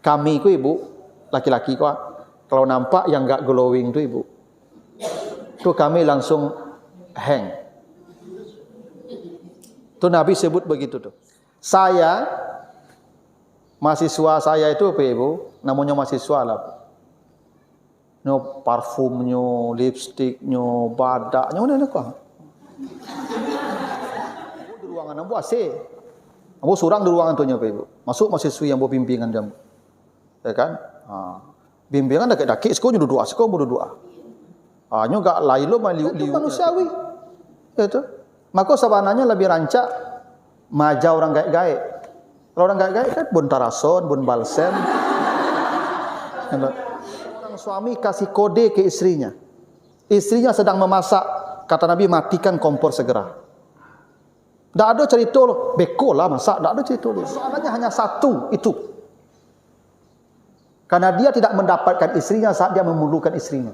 Kami ku ibu, laki-laki ku, kalau nampak yang enggak glowing tu ibu, tu kami langsung hang. Tu Nabi sebut begitu tu. Saya, mahasiswa saya itu apa ibu? Namanya mahasiswa lah. Nyo parfumnya, lipstiknya, badaknya, mana kau? Di ruangan ambo AC. Ambo surang di ruangan tu nya ibu. Masuk mahasiswa yang bimbingan jam. Ya kan? Bimbingan dak-dak sekolah duduk sekolah duduk. Nyo gak lain lo liu manusiawi. Itu. Maka sabananya lebih rancak maja orang gaek-gaek. Kalau orang gaek-gaek kan bun tarason, bun balsem. Orang suami kasih kode ke istrinya. Istrinya sedang memasak, kata Nabi matikan kompor segera. Tidak ada cerita loh, beko lah masak, tidak ada cerita loh. Soalnya hanya satu itu. Karena dia tidak mendapatkan istrinya saat dia memerlukan istrinya.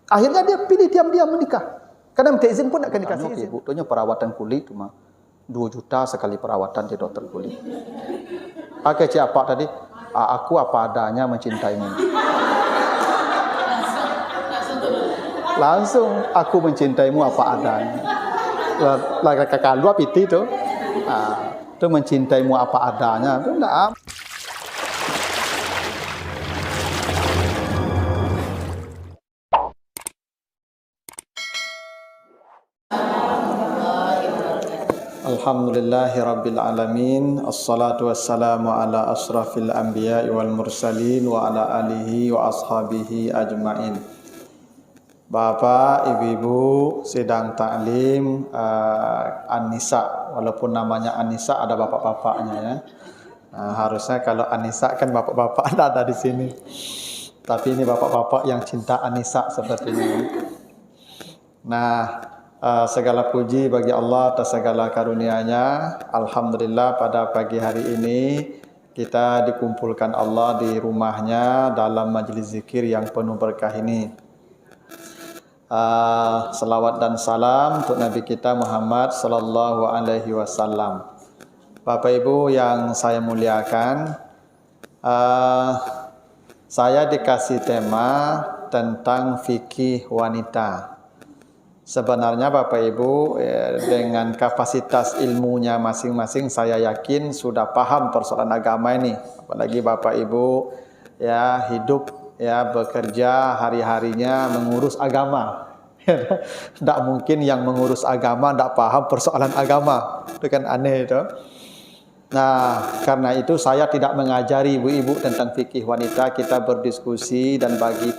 Akhirnya dia pilih diam-diam menikah. Karena minta izin pun akan dikasih izin. Ibu tuhnya perawatan kulit cuma 2 juta sekali perawatan di dokter kulit. Pakai siapa tadi? Aku apa adanya mencintaimu. Langsung aku mencintaimu apa adanya. Lah kakak lu piti tu. Tu mencintaimu apa adanya. Tu enggak. Alhamdulillahirabbil alamin. Assalatu wassalamu ala asrafil anbiya'i wal mursalin wa ala alihi wa ashabihi ajmain. Bapak, ibu-ibu sedang taklim An-Nisa. Walaupun namanya An-Nisa ada bapak-bapaknya ya. Harusnya kalau An-Nisa kan bapak-bapak ada di sini. Tapi ini bapak-bapak yang cinta An-Nisa sepertinya. Nah, segala puji bagi Allah atas segala karunia-Nya. Alhamdulillah pada pagi hari ini kita dikumpulkan Allah di rumahnya dalam majlis zikir yang penuh berkah ini. Salawat dan salam untuk Nabi kita Muhammad sallallahu alaihi wasallam. Bapak Ibu yang saya muliakan, saya dikasih tema tentang fikih wanita. Sebenarnya Bapak Ibu dengan kapasitas ilmunya masing-masing saya yakin sudah paham persoalan agama ini. Apalagi Bapak Ibu ya hidup ya bekerja hari-harinya mengurus agama. Tidak mungkin yang mengurus agama tidak paham persoalan agama. Itu kan aneh itu. Nah, karena itu saya tidak mengajari ibu-ibu tentang fikih wanita. Kita berdiskusi dan bagi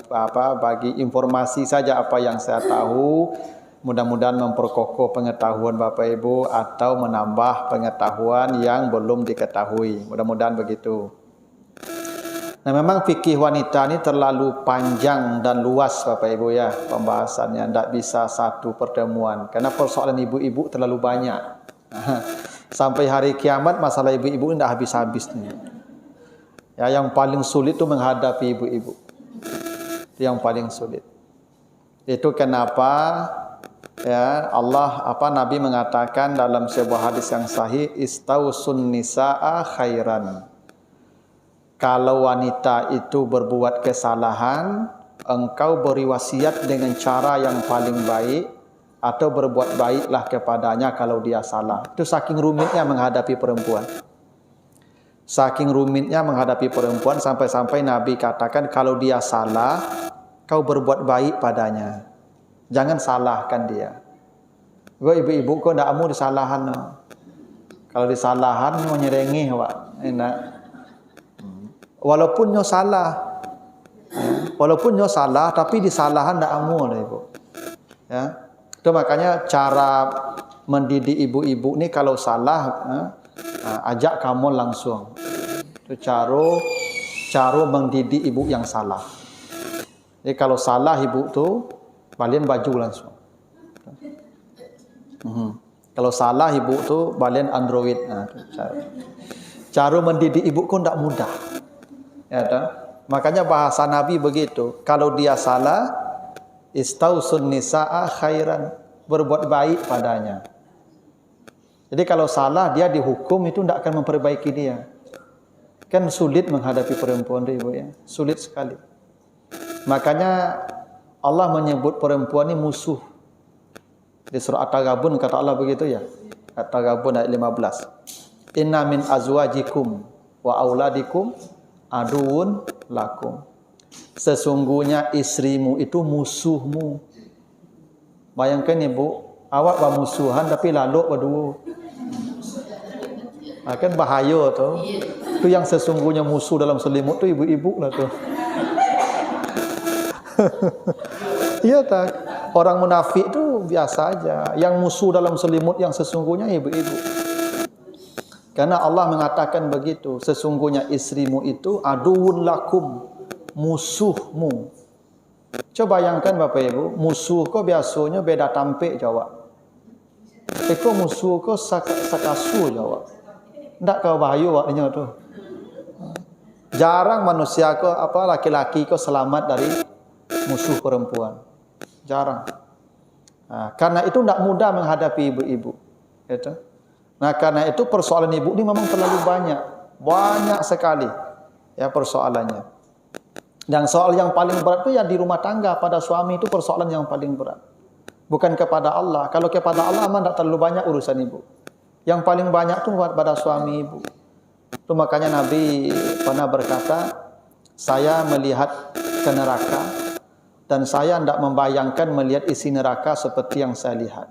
informasi saja apa yang saya tahu. Mudah-mudahan memperkokoh pengetahuan Bapak Ibu atau menambah pengetahuan yang belum diketahui. Mudah-mudahan begitu. Nah, memang fikih wanita ini terlalu panjang dan luas Bapak Ibu ya pembahasannya. Tidak bisa satu pertemuan. Karena persoalan ibu-ibu terlalu banyak. Sampai hari kiamat masalah ibu-ibu tidak habis-habisnya. Ya, yang paling sulit itu menghadapi ibu-ibu. Itu yang paling sulit. Itu kenapa ya Nabi mengatakan dalam sebuah hadis yang sahih, istausun nisaa khairan. Kalau wanita itu berbuat kesalahan, engkau beri wasiat dengan cara yang paling baik atau berbuat baiklah kepadanya kalau dia salah. Itu saking rumitnya menghadapi perempuan. Saking rumitnya menghadapi perempuan sampai-sampai Nabi katakan kalau dia salah, kau berbuat baik padanya. Jangan salahkan dia. Ibu-ibu kau tidak mau disalahan. Kalau disalahan mau nyerengi Pak. Enak. Walaupun nyo salah. Walaupun nyo salah tapi disalahan tidak mau lah Ibu. Ya. Itu makanya cara mendidik ibu-ibu ni kalau salah ajak kamu langsung. Itu cara mendidik ibu yang salah. Jadi kalau salah ibu tu balian baju langsung. Kalau salah ibu tu balian Android. Cara mendidik ibu pun tidak mudah. Ya, makanya bahasa Nabi begitu. Kalau dia salah, istausun nisaa khairan, berbuat baik padanya. Jadi kalau salah dia dihukum itu tidak akan memperbaiki dia. Kan sulit menghadapi perempuan itu ibu ya, sulit sekali. Makanya Allah menyebut perempuan ini musuh. Di surah At-Taghabun kata Allah begitu ya. At-Taghabun ayat 15. Inna min azwajikum wa auladikum aduun lakum. Sesungguhnya istrimu itu musuhmu. Bayangkan ibu, awak bermusuhan tapi laluk berdua. Kan bahaya tu. Itu yang sesungguhnya musuh dalam selimut tu ibu-ibu lah tu. Iya tak? Orang munafik tu biasa aja. Yang musuh dalam selimut yang sesungguhnya ibu-ibu. Karena Allah mengatakan begitu, sesungguhnya istrimu itu aduun lakum, musuhmu. Coba bayangkan Bapak Ibu, musuh kau biasanya beda tampik jawab. Eko musuh kau sakasu jawab. Ndak kau bahaya waknya tu. Jarang manusia kau laki-laki kau selamat dari musuh perempuan. Jarang. Karena itu ndak mudah menghadapi ibu-ibu. Gitu. Nah, karena itu persoalan ibu ini memang terlalu banyak sekali ya persoalannya. Dan soal yang paling berat itu ya di rumah tangga pada suami itu persoalan yang paling berat. Bukan kepada Allah. Kalau kepada Allah memang tidak terlalu banyak urusan ibu. Yang paling banyak itu pada suami ibu. Itu makanya Nabi pernah berkata, saya melihat ke neraka dan saya tidak membayangkan melihat isi neraka seperti yang saya lihat.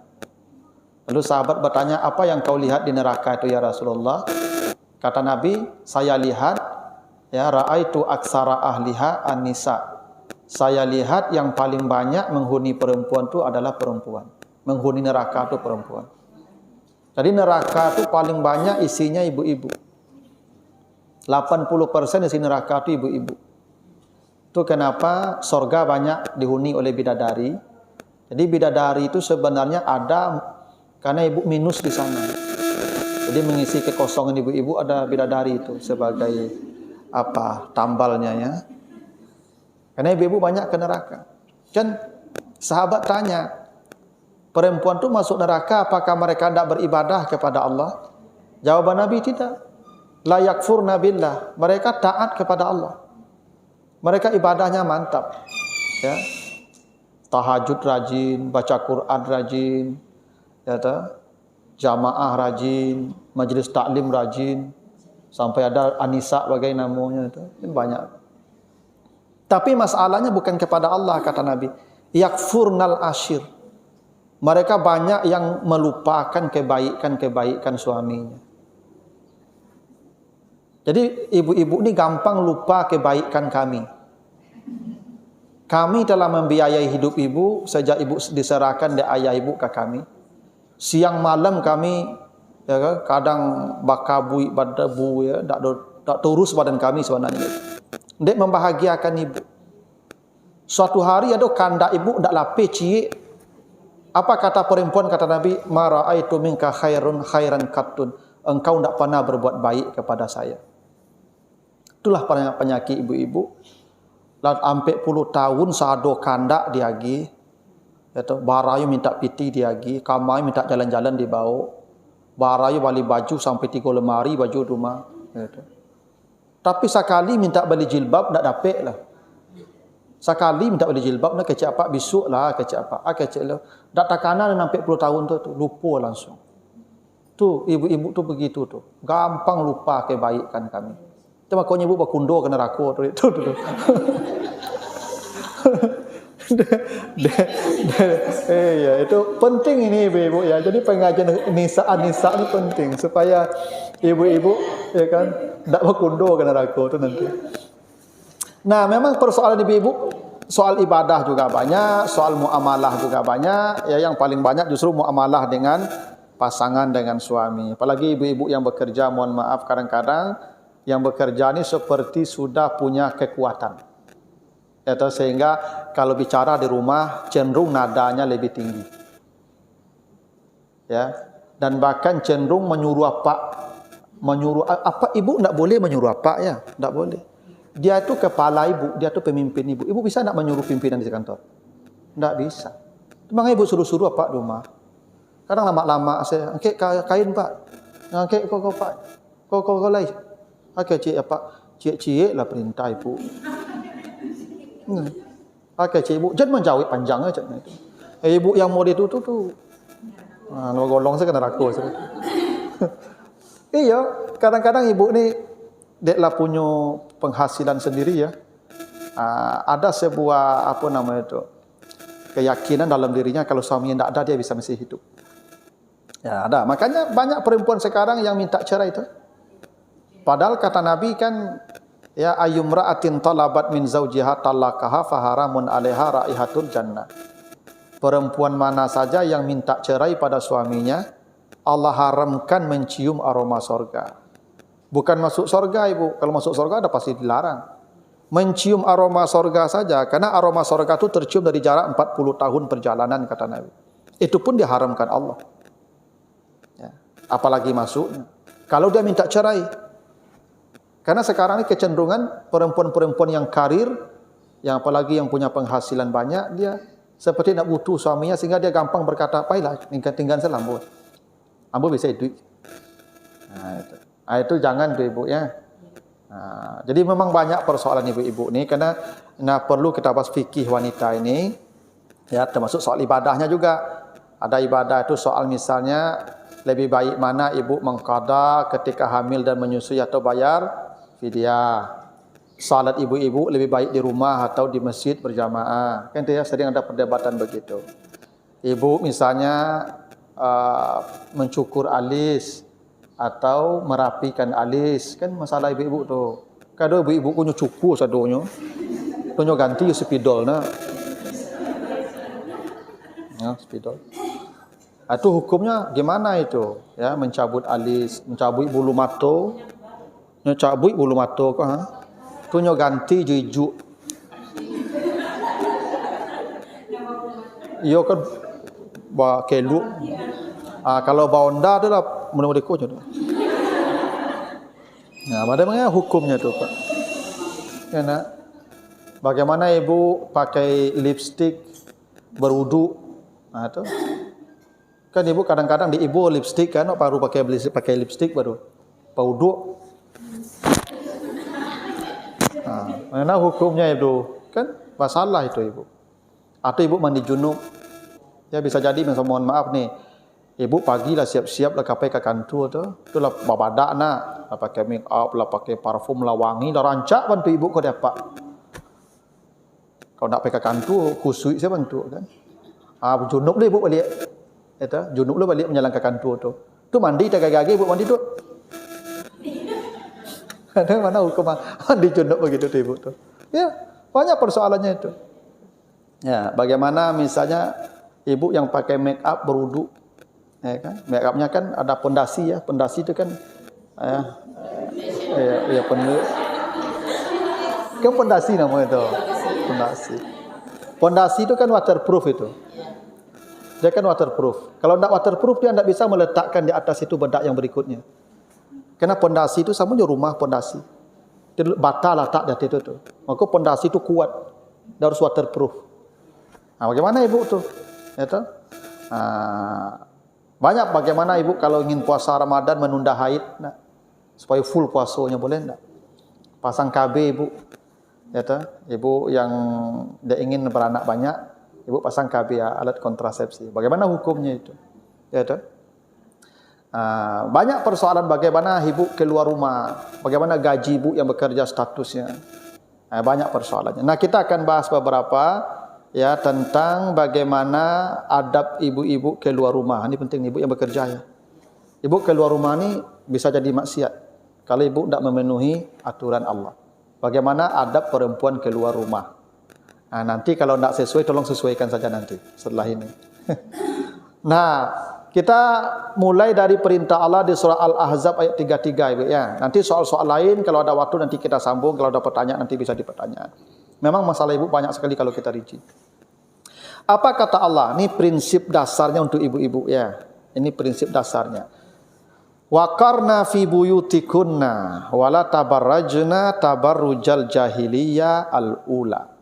Lalu sahabat bertanya, apa yang kau lihat di neraka itu ya Rasulullah? Kata Nabi, saya lihat ya ra'aitu aksara ahliha an-nisa. Saya lihat yang paling banyak menghuni perempuan itu adalah perempuan. Menghuni neraka itu perempuan. Jadi neraka itu paling banyak isinya ibu-ibu. 80% isi neraka itu ibu-ibu. Itu kenapa surga banyak dihuni oleh bidadari. Jadi bidadari itu sebenarnya ada karena ibu minus di sana. Jadi mengisi kekosongan ibu-ibu ada bidadari itu sebagai tambalnya ya. Karena ibu-ibu banyak ke neraka. Kan sahabat tanya, perempuan itu masuk neraka apakah mereka tidak beribadah kepada Allah? Jawaban Nabi tidak. La yakfurna billah. Mereka taat kepada Allah. Mereka ibadahnya mantap. Ya. Tahajud rajin, baca Quran rajin, jamaah rajin, majlis taklim rajin, sampai ada anisa bagai namanya itu banyak. Tapi masalahnya bukan kepada Allah kata Nabi. Yakfurnal ashir. Mereka banyak yang melupakan kebaikan suaminya. Jadi ibu-ibu ini gampang lupa kebaikan kami. Kami telah membiayai hidup ibu sejak ibu diserahkan dari ayah ibu ke kami. Siang malam kami ya, kadang bakabui badabu ya, tak turus badan kami sebenarnya. Dek membahagiakan ibu. Suatu hari ada kanda ibu dak lapis ciik. Apa kata perempuan kata Nabi? Ma ra'aitu minka khairan qattun. Engkau tidak pernah berbuat baik kepada saya. Itulah penyakit ibu-ibu. Lalu sampai puluh tahun sado kanda diagi. Barayu minta piti diagi, kamai minta jalan-jalan dibawa. Barayu beli baju sampai 3 lemari baju rumah. Tapi sekali minta beli jilbab tak dapat lah. Sekali minta beli jilbab nak kecik apa besok lah kecik apa. Kecik lah. Tak takana sampai 10 tahun tu lupa langsung. Tu ibu-ibu tu begitu tu. Gampang lupa kebaikan kami. Itu makanya ibu berkundur ke neraka tu. Ya, itu penting ini ibu-ibu ya. Jadi pengajian nisa ini penting supaya ibu-ibu ya kan tidak berkundur ke neraka itu nanti. Nah, memang persoalan ibu-ibu soal ibadah juga banyak, soal muamalah juga banyak. Ya, yang paling banyak justru muamalah dengan pasangan dengan suami. Apalagi ibu-ibu yang bekerja, mohon maaf kadang-kadang yang bekerja ini seperti sudah punya kekuatan. Sehingga kalau bicara di rumah cenderung nadanya lebih tinggi. Ya, dan bahkan cenderung menyuruh apa ibu tidak boleh menyuruh apa ya, tidak boleh. Dia itu kepala ibu, dia itu pemimpin ibu. Ibu bisa tidak menyuruh pimpinan di kantor? Tidak bisa. Makanya ibu suruh-suruh apa di rumah. Kadang lama-lama saya, angkat kain pak, angkat kau pak, kau lain. Pakai cik apa? Cik lah perintah ibu. Pakai cik ibu. Jangan menjawab panjang aja itu. Ibu yang mau itu tu. Golong saya kena raku. Iya, kadang-kadang ibu ni dia lah punya penghasilan sendiri ya. Ada sebuah apa namanya itu keyakinan dalam dirinya kalau suaminya tidak ada dia bisa masih hidup. Ya ada. Makanya banyak perempuan sekarang yang minta cerai itu. Padahal kata Nabi kan ya ayyumra'atin talabat min zawjiha talaqaha faharamun 'alaiha raihatul jannah. Perempuan mana saja yang minta cerai pada suaminya, Allah haramkan mencium aroma sorga. Bukan masuk sorga ibu. Kalau masuk sorga ada pasti dilarang. Mencium aroma sorga saja. Karena aroma sorga itu tercium dari jarak 40 tahun perjalanan kata Nabi. Itu pun diharamkan Allah. Ya. Apalagi masuknya. Kalau dia minta cerai. Karena sekarang ini kecenderungan perempuan-perempuan yang karir, yang apalagi yang punya penghasilan banyak, dia seperti nak butuh suaminya sehingga dia gampang berkata, "Pailah, tinggal selambut. Ambo bisa duit." Itu jangan tu ibu ya. Jadi memang banyak persoalan ibu-ibu ni karena perlu kita bahas fikih wanita ini ya, termasuk soal ibadahnya juga. Ada ibadah itu soal misalnya lebih baik mana ibu mengqada ketika hamil dan menyusui atau bayar fidyah. Salat ibu-ibu lebih baik di rumah atau di masjid berjamaah. Kan dia sering ada perdebatan begitu. Ibu misalnya mencukur alis atau merapikan alis, kan masalah ibu-ibu tu. Kadang ibu-ibu punya cukur sadonya, punya ganti spidol na, ya spidol. Itu hukumnya gimana itu? Ya mencabut alis, mencabut bulu mata, mencabut bulu mata kok, punya ganti jujuk. Iyo kan ba keluk. Kalau baonda tu lah mudah-mudahan kau je tu. Nah, bagaimana hukumnya tu Pak? Ya nak. Bagaimana ibu pakai lipstik berwudu? Tu. Kan ibu kadang-kadang di ibu lipstik kan baru pakai lipstik baru wudu. Mana hukumnya itu? Kan masalah itu ibu. Atau ibu mandi junub. Ya bisa jadi mohon maaf nih. Ibu pagi lah siap-siap lah kapai ke kantor tu. Itulah babadak nak. Lah pakai make up, lah pakai parfum, lah wangi, lah rancak bantu ibu kau dapat. Kau nak pergi ke kantor, khusyuk saya bantu kan. Junub lah ibu balik. Itu, junub lah balik menjalan ke kantor tu. Tu mandi tak gagi ibu mandi tu. Ada mana hukum mandi junub begitu tu ibu tu. Ya, banyak persoalannya itu. Ya, bagaimana misalnya ibu yang pakai make up berwudu. Ya kan? Make upnya kan ada pondasi ya. Pondasi itu kan kan pondasi namanya itu. Pondasi. Pondasi itu kan waterproof itu. Dia kan waterproof. Kalau tidak waterproof dia tidak bisa meletakkan di atas itu bedak yang berikutnya. Karena pondasi itu sama dengan rumah pondasi. Dia bata letak di atas itu. Maka pondasi itu kuat. Dia harus waterproof. Bagaimana ibu tu? Ya tu? Banyak bagaimana ibu kalau ingin puasa Ramadan menunda haid nak, supaya full puasanya boleh tak? Pasang KB ibu. Ya tu? Ibu yang dia ingin beranak banyak, ibu pasang KB ya, alat kontrasepsi. Bagaimana hukumnya itu? Ya tu? Banyak persoalan bagaimana ibu keluar rumah, bagaimana gaji ibu yang bekerja statusnya. Banyak persoalannya. Nah, kita akan bahas beberapa ya tentang bagaimana adab ibu-ibu keluar rumah. Ini penting ibu yang bekerja ya. Ibu keluar rumah ni bisa jadi maksiat kalau ibu tidak memenuhi aturan Allah. Bagaimana adab perempuan keluar rumah. Nanti kalau tidak sesuai tolong sesuaikan saja nanti setelah ini. Nah, kita mulai dari perintah Allah di surah Al-Ahzab ayat 33 ibu ya. Nanti soal-soal lain kalau ada waktu nanti kita sambung, kalau ada pertanyaan nanti bisa dipertanyaan. Memang masalah ibu banyak sekali kalau kita rinci. Apa kata Allah? Ini prinsip dasarnya untuk ibu-ibu ya. Ini prinsip dasarnya. Wa qarna fi buyutikunna wala tabarrajna tabarrujal jahiliyah al-ula.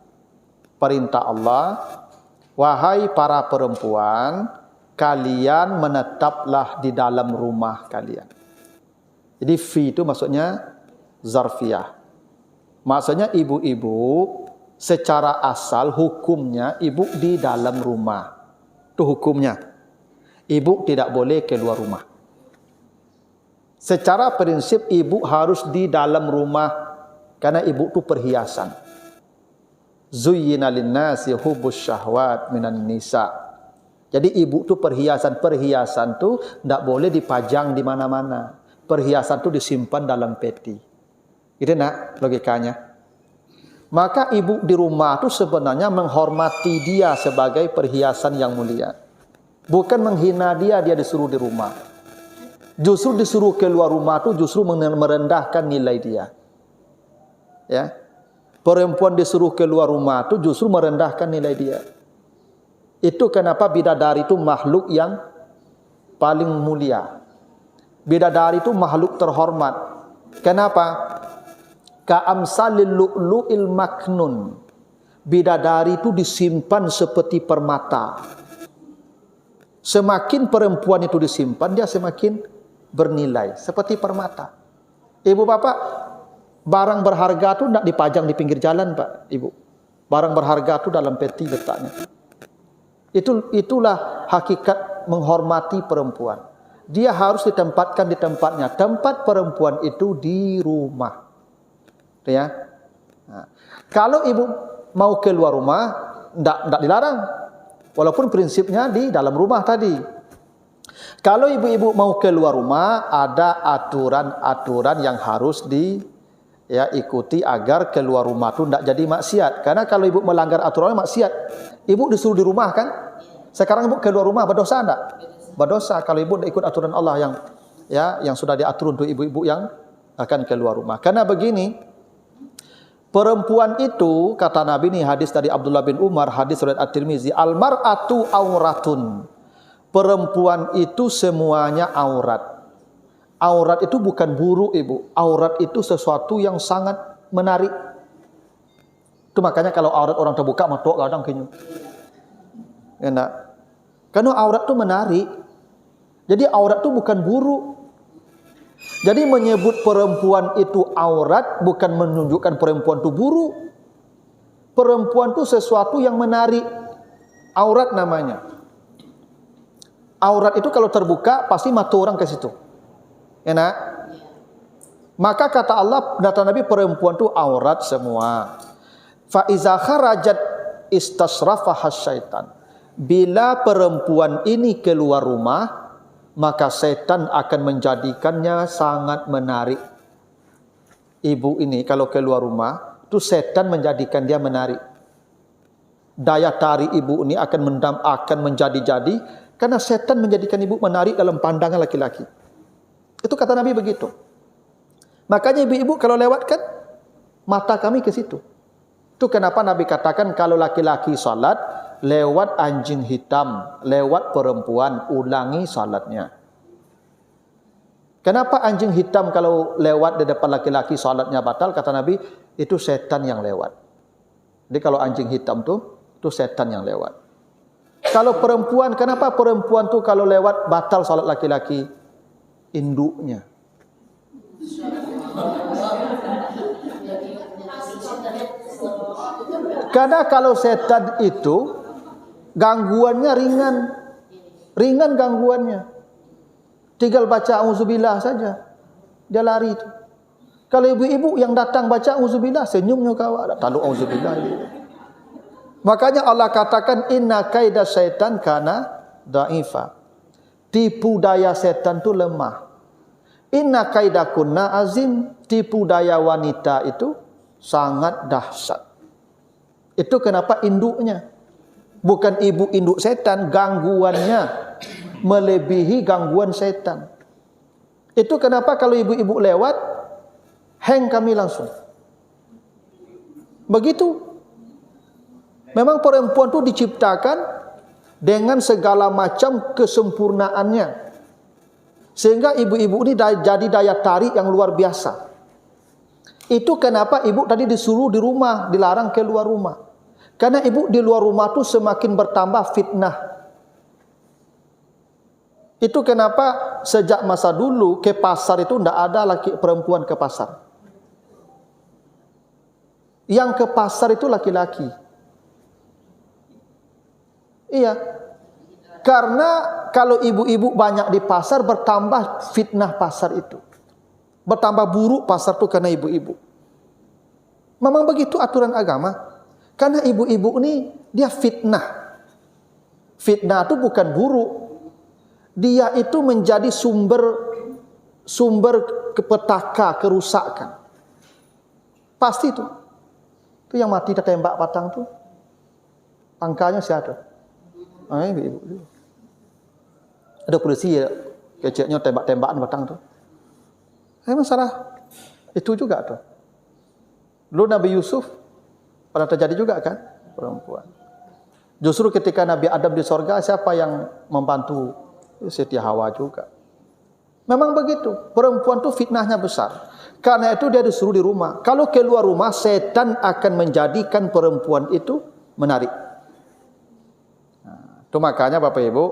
Perintah Allah, wahai para perempuan, kalian menetaplah di dalam rumah kalian. Jadi fi itu maksudnya zarfiyah. Maksudnya ibu-ibu secara asal hukumnya ibu di dalam rumah. Itu hukumnya. Ibu tidak boleh keluar rumah. Secara prinsip ibu harus di dalam rumah karena ibu itu perhiasan. Zuyyina lin-nasi hubbus syahwat minan nisa. Jadi ibu itu perhiasan tu tidak boleh dipajang di mana-mana. Perhiasan tu disimpan dalam peti. Itu nak logikanya. Maka ibu di rumah tu sebenarnya menghormati dia sebagai perhiasan yang mulia. Bukan menghina dia disuruh di rumah. Justru disuruh keluar rumah tu justru merendahkan nilai dia. Ya. Perempuan disuruh keluar rumah tu justru merendahkan nilai dia. Itu kenapa bidadari itu makhluk yang paling mulia. Bidadari itu makhluk terhormat. Kenapa? Ka'amsalil lu'lu'il maknun. Bidadari itu disimpan seperti permata. Semakin perempuan itu disimpan, dia semakin bernilai. Seperti permata. Ibu bapak, barang berharga itu tidak dipajang di pinggir jalan, Pak, Ibu. Barang berharga itu dalam peti letaknya. Itulah hakikat menghormati perempuan. Dia harus ditempatkan di tempatnya. Tempat perempuan itu di rumah. Ya. Nah, kalau ibu mau keluar rumah, tidak dilarang. Walaupun prinsipnya di dalam rumah tadi. Kalau ibu-ibu mau keluar rumah, ada aturan-aturan yang harus ikuti agar keluar rumah itu tidak jadi maksiat. Karena kalau ibu melanggar aturan maksiat, ibu disuruh di rumah kan? Sekarang ibu keluar rumah berdosa enggak? Berdosa kalau ibu tidak ikut aturan Allah yang sudah diatur untuk ibu-ibu yang akan keluar rumah. Karena begini, perempuan itu kata Nabi ini hadis dari Abdullah bin Umar, hadis riwayat At-Tirmizi, al-mar'atu auratun. Perempuan itu semuanya aurat. Aurat itu bukan buruk, Ibu. Aurat itu sesuatu yang sangat menarik. Itu makanya kalau aurat orang terbuka matok kadang kayaknya. Enak. Karena aurat itu menarik. Jadi aurat itu bukan buruk. Jadi menyebut perempuan itu aurat bukan menunjukkan perempuan itu buruk. Perempuan itu sesuatu yang menarik. Aurat namanya. Aurat itu kalau terbuka pasti mata orang ke situ. Enak? Maka kata Allah, kata Nabi, perempuan itu aurat semua. Fa iza kharajat istasrafaha syaitan. Bila perempuan ini keluar rumah, maka setan akan menjadikannya sangat menarik. Ibu ini kalau keluar rumah, itu setan menjadikan dia menarik. Daya tarik ibu ini akan menjadi-jadi karena setan menjadikan ibu menarik dalam pandangan laki-laki. Itu kata Nabi begitu. Makanya ibu-ibu kalau lewat kan, mata kami ke situ. Itu kenapa Nabi katakan kalau laki-laki salat, lewat anjing hitam, lewat perempuan, ulangi salatnya. Kenapa anjing hitam kalau lewat di depan laki-laki salatnya batal? Kata Nabi, itu setan yang lewat. Jadi kalau anjing hitam itu setan yang lewat. Kalau perempuan, kenapa perempuan tuh kalau lewat batal salat laki-laki? Induknya. Karena kalau setan itu gangguannya ringan gangguannya. Tinggal baca auzubillah saja, dia lari itu. Kalau ibu-ibu yang datang baca auzubillah, senyumnya kawan, tak tahu auzubillah. Makanya Allah katakan inna kaida syaitan kana dhaifa. Tipu daya setan itu lemah. Inna kaidakunna azim. Tipu daya wanita itu sangat dahsyat. Itu kenapa induknya. Bukan ibu induk setan, gangguannya melebihi gangguan setan. Itu kenapa kalau ibu-ibu lewat, hang kami langsung. Begitu. Memang perempuan itu diciptakan dengan segala macam kesempurnaannya. Sehingga ibu-ibu ini jadi daya tarik yang luar biasa. Itu kenapa ibu tadi disuruh di rumah, dilarang keluar rumah. Karena ibu di luar rumah itu semakin bertambah fitnah. Itu kenapa sejak masa dulu ke pasar itu tidak ada laki perempuan ke pasar. Yang ke pasar itu laki-laki. Iya. Karena kalau ibu-ibu banyak di pasar, bertambah fitnah pasar itu. Bertambah buruk pasar itu karena ibu-ibu. Memang begitu aturan agama. Karena ibu-ibu ini dia fitnah. Fitnah itu bukan buruk. Dia itu menjadi sumber petaka, kerusakan. Pasti itu. Itu yang mati tertembak batang tuh. Angkanya siapa? Ibu-ibu. Ada polisi ya, keceknya tembak-tembakan batang tuh. Masalah itu juga tuh. Dulu Nabi Yusuf pernah terjadi juga kan, perempuan. Justru ketika Nabi Adam di sorga, siapa yang membantu? Siti Hawa juga. Memang begitu. Perempuan itu fitnahnya besar. Karena itu dia disuruh di rumah. Kalau keluar rumah, setan akan menjadikan perempuan itu menarik. Nah, itu makanya Bapak Ibu,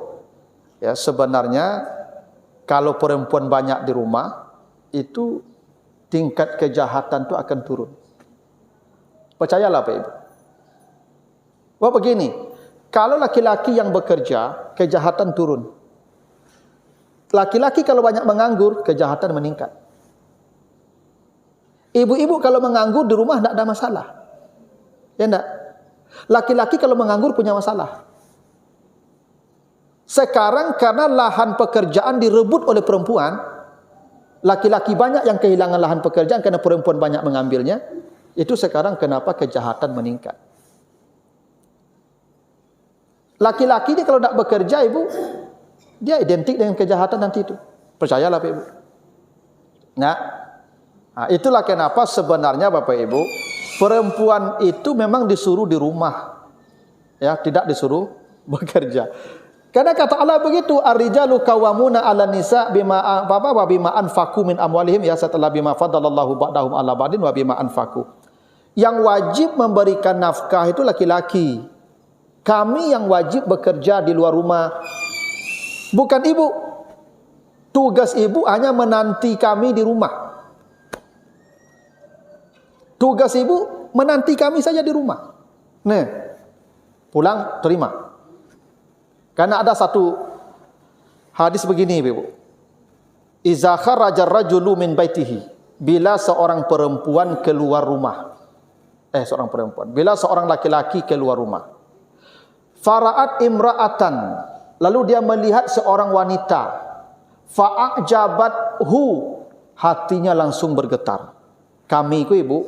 ya sebenarnya kalau perempuan banyak di rumah, itu tingkat kejahatan itu akan turun. Percayalah Bapak Ibu. Wah begini, kalau laki-laki yang bekerja, kejahatan turun. Laki-laki kalau banyak menganggur, kejahatan meningkat. Ibu-ibu kalau menganggur di rumah tidak ada masalah. Ya enggak? Laki-laki kalau menganggur punya masalah. Sekarang karena lahan pekerjaan direbut oleh perempuan, laki-laki banyak yang kehilangan lahan pekerjaan karena perempuan banyak mengambilnya. Itu sekarang kenapa kejahatan meningkat. Laki-laki ini kalau tidak bekerja, ibu, dia identik dengan kejahatan nanti itu. Percayalah Bapak Ibu. Nah, itulah kenapa sebenarnya Bapak Ibu, perempuan itu memang disuruh di rumah. Ya, tidak disuruh bekerja. Karena kata Allah begitu, ar-rijalu qawwamuna 'alan nisa bima anfaqu min amwalihim, ya, setelah bima faddalallahu ba'dahum 'ala ba'din wa bima anfaqu. Yang wajib memberikan nafkah itu laki-laki. Kami yang wajib bekerja di luar rumah. Bukan ibu. Tugas ibu hanya menanti kami di rumah. Tugas ibu menanti kami saja di rumah. Nih, pulang terima. Karena ada satu hadis begini Ibu. Iza kharaja ar-rajulu min baitihi. Bila seorang perempuan keluar rumah. Bila seorang laki-laki keluar rumah. Fara'at imra'atan, lalu dia melihat seorang wanita. Fa'ajabathu, hatinya langsung bergetar. Kami itu Ibu,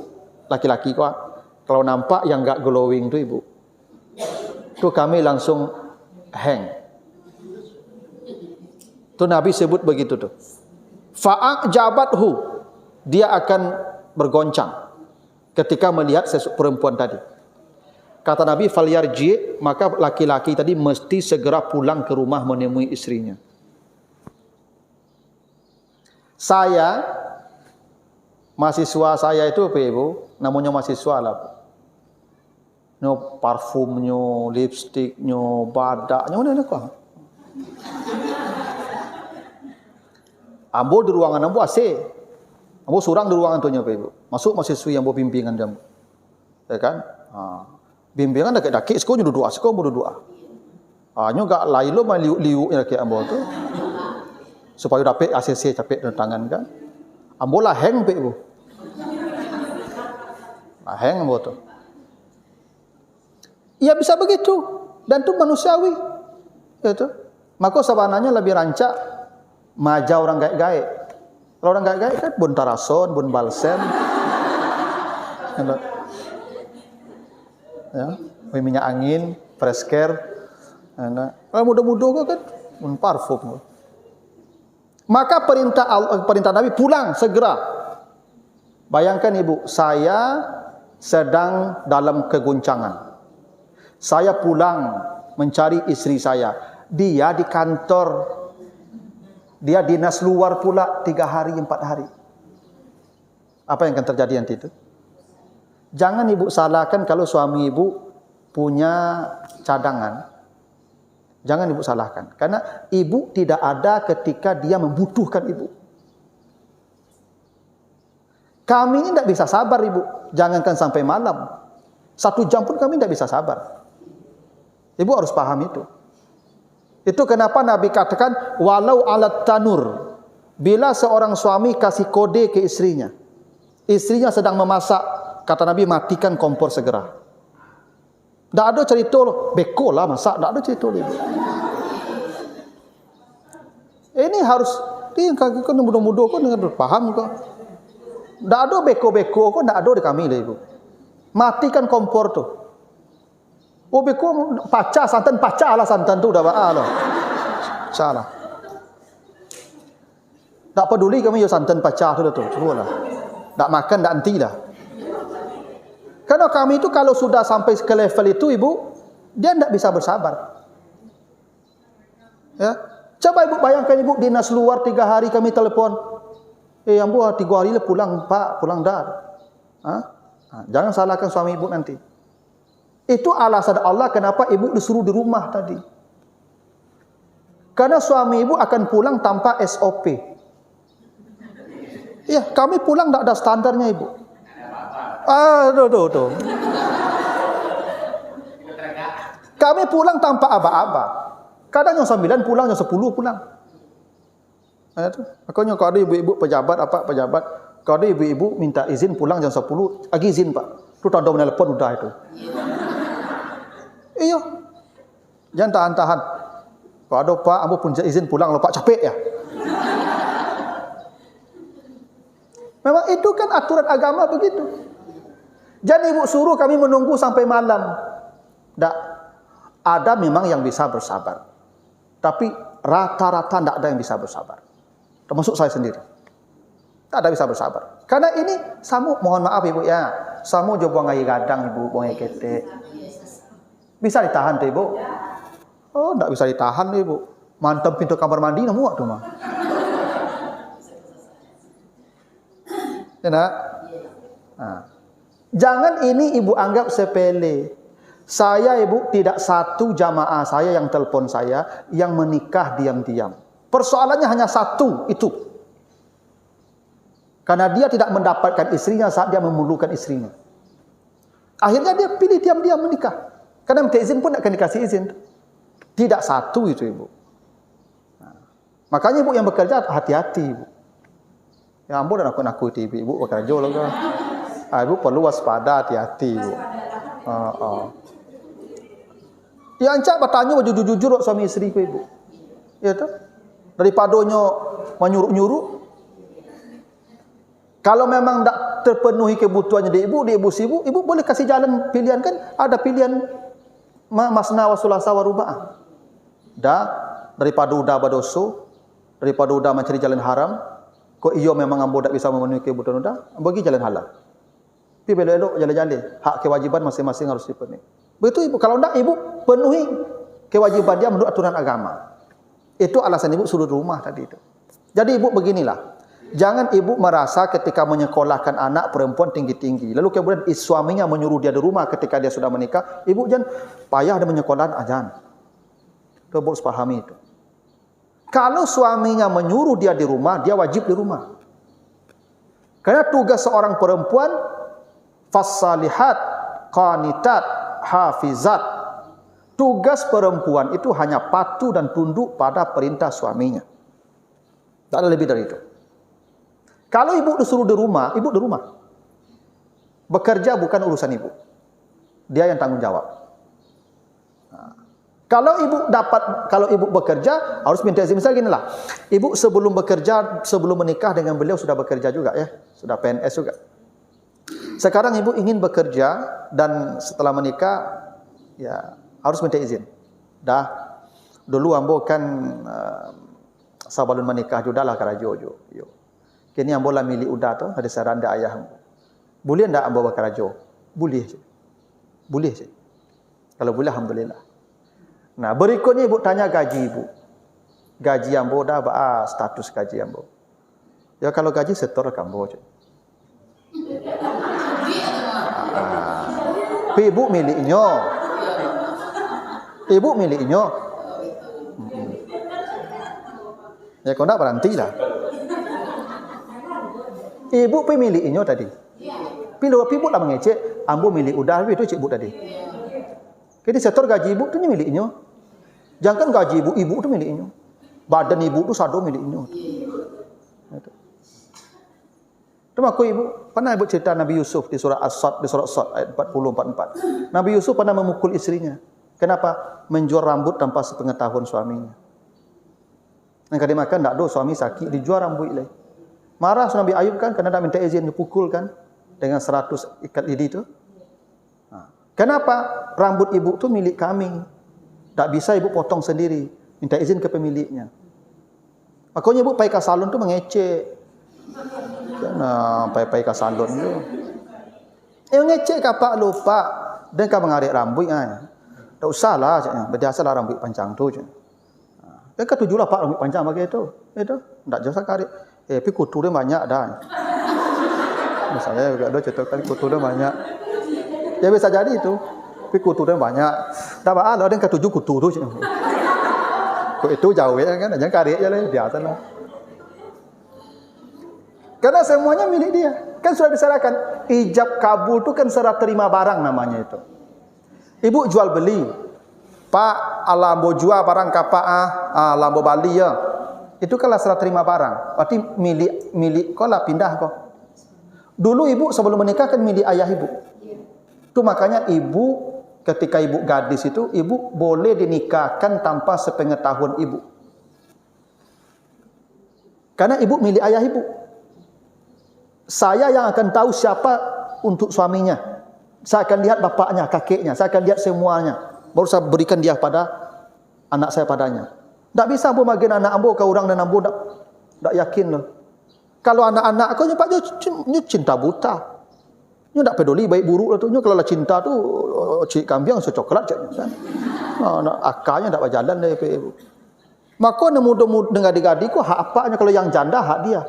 laki-laki kok, kalau nampak yang enggak glowing itu Ibu, itu kami langsung hang. Itu Nabi sebut begitu tuh. Fa'ajabathu, dia akan bergoncang ketika melihat perempuan tadi. Kata Nabi, falyarji, maka laki-laki tadi mesti segera pulang ke rumah menemui istrinya. Saya, mahasiswa saya itu apa Ibu? Namanya mahasiswa lah. No parfumnya, lipstiknya, badaknya, mana kok? Ambo di ruangan ambo AC. Ambo surang di ruangan tuanya Pak Ibu. Masuk mahasiswa yang ambo bimbingan dia. Ya kan? Bimbingan dak-dak sekolah duduk doa, sekolah duduk doa. Nyo gak lailo mah liuk-liuk ya ke ambo tu. Supaya dapat ACC capek dan tangan kan. Ambo lah hang Pak Ibu. Hang ambo tu. Ya bisa begitu, dan itu manusiawi. Itu. Maka sebenarnya lebih rancak maja orang gaik-gaik. Kalau orang gaik-gaik kan bun tarason, bun balsem. Ya, minyak angin, fresh care. Kalau muda-muda kok kan bun parfum. Maka perintah Nabi pulang segera. Bayangkan Ibu, saya sedang dalam keguncangan. Saya pulang mencari istri saya. Dia di kantor. Dia dinas luar pula 3 hari, 4 hari. Apa yang akan terjadi nanti itu? Jangan Ibu salahkan kalau suami Ibu punya cadangan. Jangan Ibu salahkan. Karena Ibu tidak ada ketika dia membutuhkan Ibu. Kami ini tidak bisa sabar ibu. Jangankan sampai malam. 1 jam pun kami tidak bisa sabar. Ibu harus paham itu. Itu kenapa Nabi katakan, walau alat tanur. Bila seorang suami kasih kode ke istrinya. Istrinya sedang memasak. Kata Nabi, matikan kompor segera. Tak ada cerita, beko lah masak. Tak ada cerita ibu. Ini harus, ini kau muda-muda kau dengan paham kau. Tak ada beko-beko kau, tak ada di kami lah ibu. Matikan kompor tu. Oh beko pacar santan, pacar lah santan tu dah baal lah. Salah. Tak peduli kami yo santan pacar tu dah tu, semua lah. Tak makan, tak henti dah. Karena kami itu kalau sudah sampai ke level itu ibu, dia tidak bisa bersabar. Ya, coba ibu bayangkan ibu dinas luar 3 hari kami telepon, ambo 3 hari lah pulang pak, pulang dah. Jangan salahkan suami ibu nanti. Itu alasan Allah kenapa ibu disuruh di rumah tadi. Karena suami ibu akan pulang tanpa SOP. Ya, kami pulang tidak ada standarnya ibu. Tuh. Kami pulang tanpa aba-aba. Kadang yang 9 pulang, yang 10 pulang. Makanya kalau ada ibu-ibu pejabat, kalau ada ibu-ibu minta izin pulang jam 10, lagi izin pak. Itu tanda menelpon udah itu. Iya. Jangan tahan-tahan. Kalau ada pak, ambo pun izin pulang, kalau pak capek ya. Memang itu kan aturan agama begitu. Jangan ibu suruh kami menunggu sampai malam. Tak. Ada memang yang bisa bersabar. Tapi rata-rata tidak ada yang bisa bersabar. Termasuk saya sendiri. Tak ada bisa bersabar. Karena ini, samu mohon maaf ibu ya. Samu jo buang air gadang ibu, buang air ketek. Bisa ditahan tuh ibu? Oh, tidak bisa ditahan ibu. Mantem pintu kamar mandi namu tuh mah. Ya nak? Jangan ini ibu anggap sepele. Saya ibu tidak satu jamaah saya yang telepon saya yang menikah diam-diam. Persoalannya hanya satu itu. Karena dia tidak mendapatkan istrinya saat dia memerlukan istrinya. Akhirnya dia pilih diam-diam menikah. Karena minta izin pun tidak akan dikasih izin. Tidak satu itu ibu. Makanya ibu yang bekerja hati-hati ibu. Ya ampun dan aku ibu bekerja loh kan. Ibu perlu waspada, hati-hati ibu. Ya ancak bertanya jujur-jujur suami istri ku ibu. Ya tu. Daripadanya menyuruh-nyuruh. Kalau memang tak terpenuhi kebutuhannya di ibu sibuk, ibu boleh kasih jalan pilihan kan? Ada pilihan masna wa sulasa wa ruba'ah. Daripada udah berdosa, daripada udah mencari jalan haram, kok iyo memang ambo tak bisa memenuhi kebutuhan udah, bagi jalan halal. Tapi belok-belok jalan-jalan, hak kewajiban masing-masing harus dipenuhi. Begitu ibu, kalau tidak ibu penuhi kewajiban dia menurut aturan agama. Itu alasan ibu suruh di rumah tadi itu. Jadi ibu beginilah. Jangan ibu merasa ketika menyekolahkan anak perempuan tinggi-tinggi. Lalu kemudian suaminya menyuruh dia di rumah ketika dia sudah menikah. Ibu jangan payah ada menyekolahkan ajan. Ibu harus pahami itu. Kalau suaminya menyuruh dia di rumah, dia wajib di rumah. Karena tugas seorang perempuan, fassalihat, qanitat, hafizat. Tugas perempuan itu hanya patuh dan tunduk pada perintah suaminya. Tak ada lebih dari itu. Kalau ibu disuruh di rumah, ibu di rumah. Bekerja bukan urusan ibu. Dia yang tanggung jawab. Kalau ibu bekerja, harus minta izin. Misalnya ginilah, ibu sebelum bekerja, sebelum menikah dengan beliau sudah bekerja juga ya. Sudah PNS juga. Sekarang ibu ingin bekerja dan setelah menikah, ya harus minta izin. Dulu ambo kan sebelum menikah juga lah karajo jo. Kini ambo lah milih udah tu, ada saran dah ayah ambo. Boleh ndak ambo berkarajo? Boleh. Boleh sih. Kalau boleh alhamdulillah. Nah, berikutnya ibu tanya gaji ibu. Gaji ambo dah status gaji ambo. Ya kalau gaji setor ke ambo je. Ibu miliknya. Ibu miliknya. Ya kau nak berhenti lah. Ibu pergi miliknya tadi. Bila ibu lah mengecek, ambo milik udah itu cik ibu tadi. Jadi setor gaji ibu tu miliknya. Jangan gaji ibu tu miliknya. Badan ibu tu sado miliknya. Itu aku ibu pernah ibu cerita Nabi Yusuf di surah As-Sad, di surah As-Sad ayat 40-44. Nabi Yusuf pernah memukul istrinya. Kenapa? Menjual rambut tanpa sepengetahuan suaminya. Yang kali makan tak do suami sakit dijual rambut lagi. Marah Nabi Ayub kan kerana tak minta izin dipukul kan dengan 100 ikat lidi tu. Kenapa? Rambut ibu tu milik kami. Tak bisa ibu potong sendiri. Minta izin ke pemiliknya. Makanya ibu pergi ke salon tu mengecek. Pergi ke salon tu. Ngecek ke pak lupa. Dan kau mengarik rambut kan. Tak usahlah caknya. Berdiasalah rambut panjang tu je. Dan kau tujulah pak rambut panjang bagi itu. Itu tak jasa karik. Tapi kutu dia banyak dah. Misalnya juga ada contohkan kutu dia banyak. Ya bisa jadi itu. Tapi kutu dia banyak. Tak apa lah dan kau tuju kutu tu je. Kau itu jauh ya kan. Jangan karik je lah. Biasa lah. Karena semuanya milik dia. Kan sudah diserahkan. Ijab kabul tu kan serah terima barang namanya itu. Ibu jual beli. Pak, alambo jual barang kapak alambo bali ya. Itu kalau serah terima barang. Berarti milik kau lah pindah kau. Dulu ibu sebelum menikah kan milik ayah ibu. Itu makanya ibu ketika ibu gadis itu ibu boleh dinikahkan tanpa sepengetahuan ibu. Karena ibu milik ayah ibu. Saya yang akan tahu siapa untuk suaminya. Saya akan lihat bapaknya, kakeknya. Saya akan lihat semuanya. Baru saya berikan dia pada anak saya padanya. Tak bisa ambo bagi anak ambo ke orang dan ambo tak yakin loh. Kalau anak-anak aku nyepak nyu cinta buta. Nyu tak peduli baik buruk lah tu. Nyu kalau lah cinta tu cik kambing so coklat caknya kan. Akalnya tak berjalan dari ibu. Maka muda-muda dengan adik-adik ku hak apanya kalau yang janda hak dia.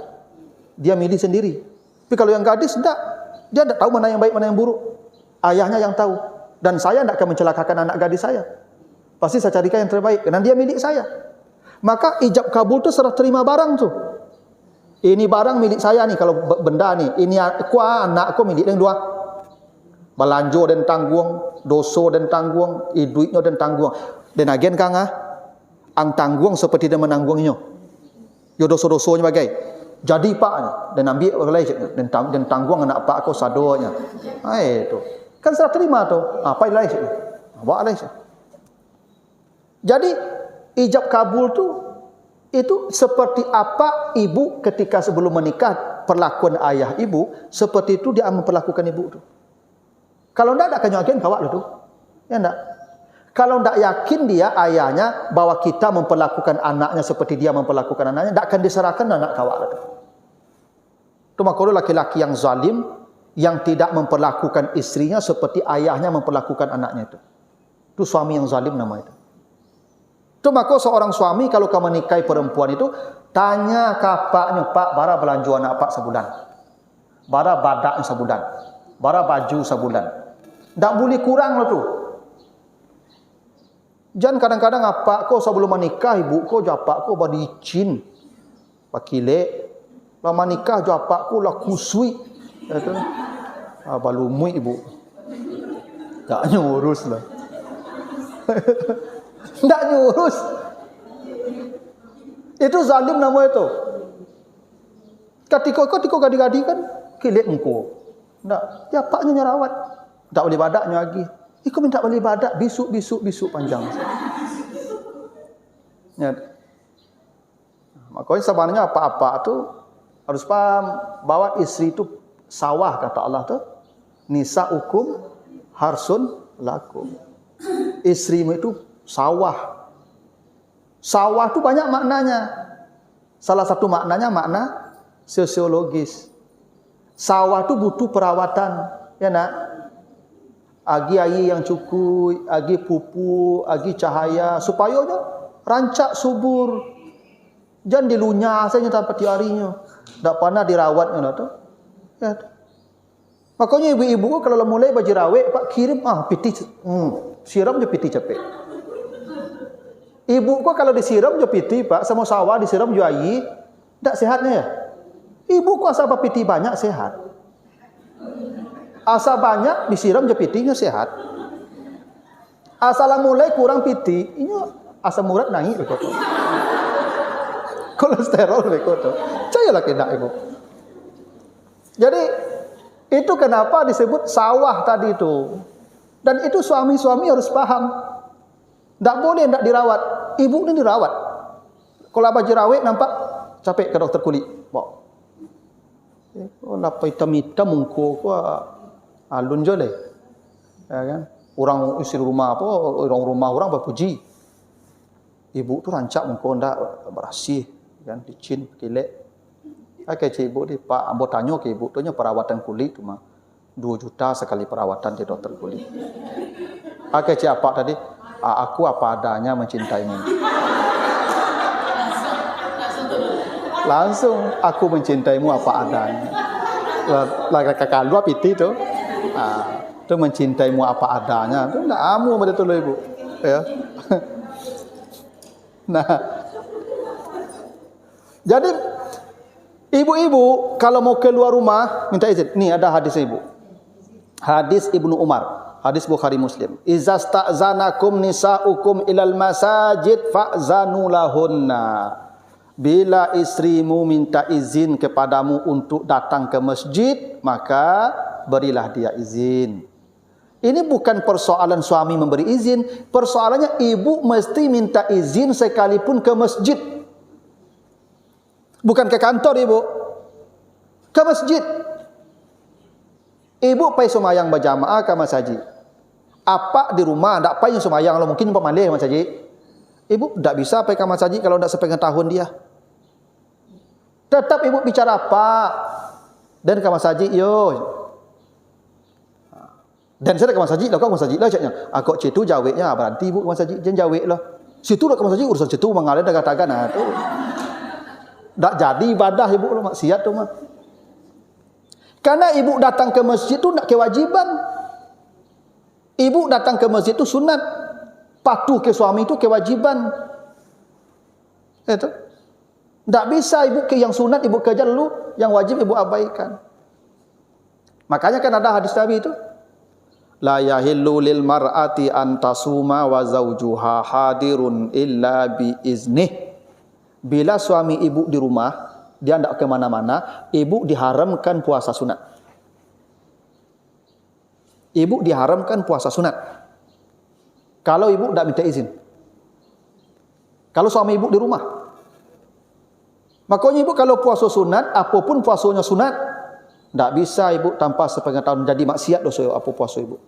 Dia milih sendiri. Tapi kalau yang gadis tak, dia tak tahu mana yang baik mana yang buruk. Ayahnya yang tahu. Dan saya tak akan mencelakakan anak gadis saya. Pasti saya carikan yang terbaik kerana dia milik saya. Maka ijab kabul tu serah terima barang tu. Ini barang milik saya ni kalau benda ni. Ini anak aku milik yang dua. Belanjo dan tanggung, doso dan tanggung, duitnya dan tanggung. Dan agen kang ang tanggung seperti dia menanggungnya. Yo doso-dosonya bagai. Jadi pak dan ambil oleh dan tanggung anak pak aku sadonya. Itu. Kan serah terima tu. Apa lagi? Bawa lagi. Jadi ijab kabul tu itu seperti apa ibu ketika sebelum menikah perlakuan ayah ibu seperti itu dia memperlakukan ibu tu. Kalau ndak akan yakin kawak lah tu. Ya ndak. Kalau ndak yakin dia ayahnya bahwa kita memperlakukan anaknya seperti dia memperlakukan anaknya, ndak akan diserahkan anak kawak lah tu. Tu makanya laki-laki yang zalim yang tidak memperlakukan istrinya seperti ayahnya memperlakukan anaknya itu. Itu suami yang zalim nama itu. Itu maka seorang suami kalau kau menikahi perempuan itu tanya kapaknya, Pak, bara belanja anak pak sebulan. Bara badaknya sebulan. Bara baju sebulan. Tak boleh kurang lah tu. Jangan kadang-kadang apa kau sebelum menikah ibu kau japak kau badi izin. Pakile. Lama nikah japak kau lah kusui. Kata, balumui ibu. Tak nyurus lah. Tak nyurus. Itu zalim nama itu. Ketika gadi-gadi kan kilik engkau. Tak, ya paknya nyerawat. Tak boleh badaknya lagi. Ikut minta boleh badak bisuk panjang. Ya. Makanya sebenarnya apa-apa tu harus paham bahwa istri itu sawah kata Allah tu. Nisa'ukum harsun lakum. Istrimu itu sawah. Sawah tu banyak maknanya. Salah satu maknanya makna sosiologis. Sawah tu butuh perawatan, ya nak? Agi air yang cukup, agi pupuk, agi cahaya supaya dia rancak subur. Jangan dilunyah saja tanpa tiarinya. Tak pernah dirawatnya lah tu. Ya. Makanya ibu-ibu kalau mulai baju rawek, pak kirim piti siram je piti cepet. Ibu ko kalau disiram je piti pak, sama sawah disiram je air, tak sihatnya ya. Ibu ku asal piti banyak sehat. Asal banyak disiram je pitinya sehat. Asal mulai kurang piti, ini asam urat naik begitu. Kolesterol begitu. Cayalah kena ibu. Jadi itu kenapa disebut sawah tadi itu. Dan itu suami-suami harus paham. Tak boleh tak dirawat. Ibu ni dirawat. Kalau abah jerawat nampak capek ke dokter kulit. Bawa. Oh, napa hitam-hitam muka ku alun je leh. Ya kan? Orang isteri rumah apa, orang rumah orang berpuji. Ibu tu rancak muka ndak bersih, kan, licin, kilek. Akak cik ibu ni, Pak, ambo tanya ke ibu tu nya perawatan kulit tu mah 2 juta sekali perawatan di dokter kulit. Akak cik apa tadi? Aku apa adanya mencintaimu. Langsung aku mencintaimu apa adanya. Lah kakak lu piti tu. Tu mencintaimu apa adanya. Tu ndak amu betul ibu. Ya. Nah. Jadi ibu-ibu kalau mau keluar rumah minta izin. Nih ada hadis ibu. Hadis Ibnu Umar, hadis Bukhari Muslim. Iza sta'zanakum nisa'ukum ilal masajid fa'zanu lahunna. Bila istrimu minta izin kepadamu untuk datang ke masjid, maka berilah dia izin. Ini bukan persoalan suami memberi izin, persoalannya ibu mesti minta izin sekalipun ke masjid. Bukan ke kantor ibu, ke masjid. Ibu pergi semayang berjamaah ke masjid. Apa di rumah tak pergi semayang, kalau mungkin pemalih masjid. Ibu tak bisa pergi ke masjid kalau tak sepengetahuan dia. Tetap ibu bicara apa dan ke masjid yo. Dan saya ke masjid lah, kau ke masjid lah caknya. Aku citu jawabnya berhenti ibu ke masjid, jangan jawab lah. Situ dah ke masjid urusan situ mengalir dah katakan tu. Tak jadi ibadah ibu lu maksiat tu mah. Karena ibu datang ke masjid tu nak kewajiban. Ibu datang ke masjid tu sunat. Patuh ke suami tu kewajiban. Itu. Tak bisa ibu ke yang sunat ibu kerja dulu, yang wajib ibu abaikan. Makanya kan ada hadis Nabi itu. La yahillu lil mar'ati an tasuma wa zawjuha hadirun illa bi iznih. Bila suami ibu di rumah, dia tidak ke mana-mana, ibu diharamkan puasa sunat. Ibu diharamkan puasa sunat. Kalau ibu tidak minta izin. Kalau suami ibu di rumah. Makanya ibu kalau puasa sunat, apapun puasanya sunat, tidak bisa ibu tanpa sepengetahuan jadi maksiat dosa apa puasa ibu.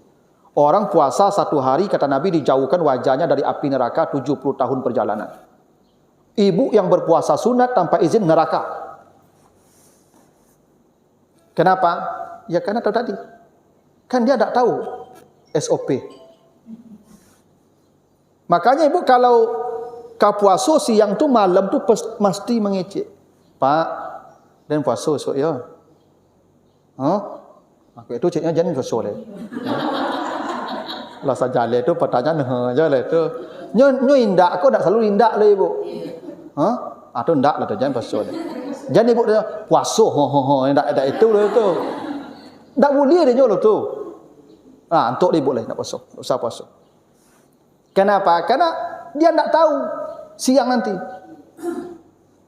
Orang puasa 1 hari kata Nabi dijauhkan wajahnya dari api neraka 70 tahun perjalanan. Ibu yang berpuasa sunat tanpa izin neraka. Kenapa? Ya karena tahu tadi. Kan dia tidak tahu SOP. Makanya ibu kalau kau puasa siang tu malam tu mesti mengecek. Pak, dan puasa esok ya. Aku itu ceknya jangan puasa leh. Lah saja le tu pertanyaan aja le tu. Nyo indak aku tak selalu indak le ibu. Atau ndak lah tu jangan puasa le. Jangan ibu dia puasa indak itu le tu. Ndak boleh dia nyolo tu. Untuk ibu le nak puasa. Usah puasa. Kenapa? Karena dia ndak tahu siang nanti.